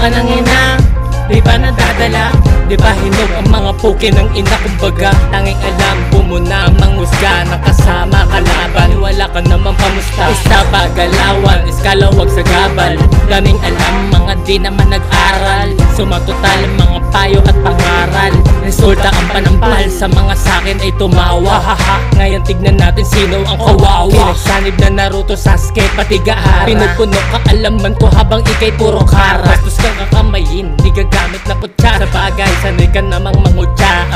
ka ng ina, di ba nadadala? Di ba hinog ang mga puke ng ina? Kumbaga, tanging alam ko mo na manghusga ng kasama kalaban. Wala ka naman pamusta, isa pa galawan, iskalawag sa gabal. Daming alam, mga di naman nag-aral. Sumatotal ang mga payo at pangaral. Resulta ang panampal sa mga sakin ay tumawa. Haha, ngayon tignan natin sino ang kawawa. Pinagsanib na Naruto, Sasuke, pati Gaara. Pinupuno ka alaman ko habang ikay puro kara. Bastos kang kakamayin, di gagamit na kutsara. Bagay, sanay ka namang mangutya.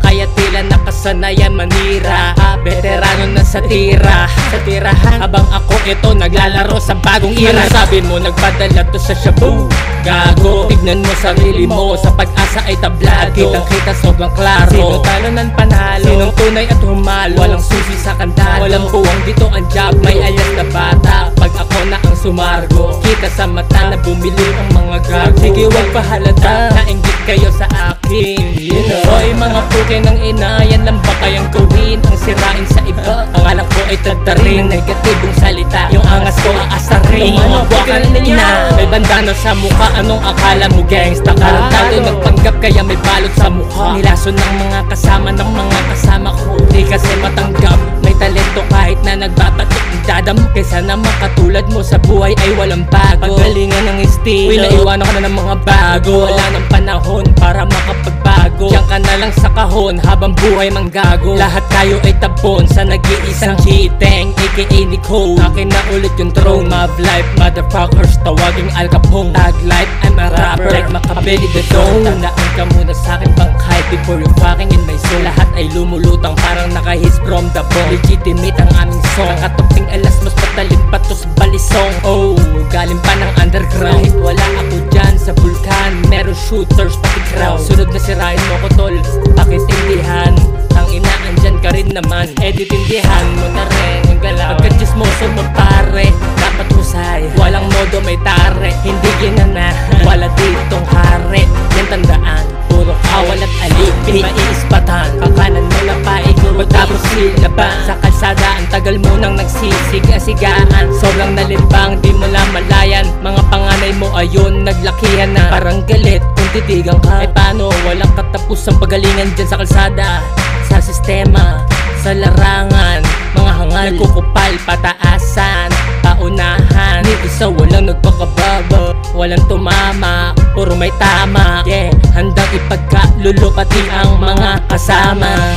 Kaya tila nakasanayan manira. Veterano na sa tira, sa tirahan. Habang ako ito naglalaro sa bagong era. Sabi mo nagpadala to sa shabu, gago. Tignan mo sarili mo, sa pag-asa ay tablado. Kitang-kita sobrang klaro. Sino talo ng panalo, sinong tunay at humalo. Walang susi sa kandado, walang buwang dito ang job. May alas na bata, pag ako na ang sumargo. Kita sa mata na bumili ang mga gago. Sige wag pahalata, nainggit kayo sa akin, you know. Hoy mga puke ng ina, yan lang ba kayang gawin? Ang sirain sa iba, ang alam ko ay tagtaring. Negatibong salita, yung angas ko aasarin. Mga puke ng ina, may bandana sa mukha, anong akala mo gangsta ka? Talo nagpanggap kaya may balot sa mukha. Nilason ng mga kasama ko, di kasi matanggap. May talento kahit na nagbabatok ng dadam. Kaysa naman katulad mo sa buhay ay walang bago. Pagalingan ng estilo, uy naiwanan ka na ng mga bago. Wala ng panahon para makapagbago. Diyan ka na lang sa kahon habang buhay manggago. Lahat tayo ay tabon sa nag-iisang chiteng, aka Nicole. Akin na ulit yung throne, mob life, motherfuckers, tawaging Al Capone. Tag life, I'm a rapper like Makabeli the Dome. Tandaan ka muna sa'kin bangkay before you fucking in my soul. Lahat ay lumulutang parang naka-hits from the bone. Legitimate ang aming song, nakatuping alas mas patalim pa to sa balisong. Oh, galing pa ng underground. Kahit wala ako dyan sa vulkan, meron shooters pati crowd. Sunod na sirain mo ko tol, pakitindihan. Ang ina andyan ka rin naman, editindihan mo na rin yung galaw. Pagka-chismoso mo pare, dapat husay. Walang modo may tare, hindi ginana. Wala ditong hare, yan tandaan. Puro kawal at alipin, maiispatan. Pakanan mo na paikot, matapos sila ba? Sa kalsada, ang tagal mo nang nagsisiga-sigaan. Sobrang nalimbang, di mo na malayan. Mga panganay mo ayun, naglakihan na. Parang galit kung titigang ka. Eh paano, walang katapusang pagalingan dyan sa kalsada. Sa sistema, sa larangan, mga hangal, nagkukupal, pataasan, paunahan. Ni isa walang nagpakababa, walang tumama, puro may tama. Yeah, handang ipagkalulup pati ang mga kasama.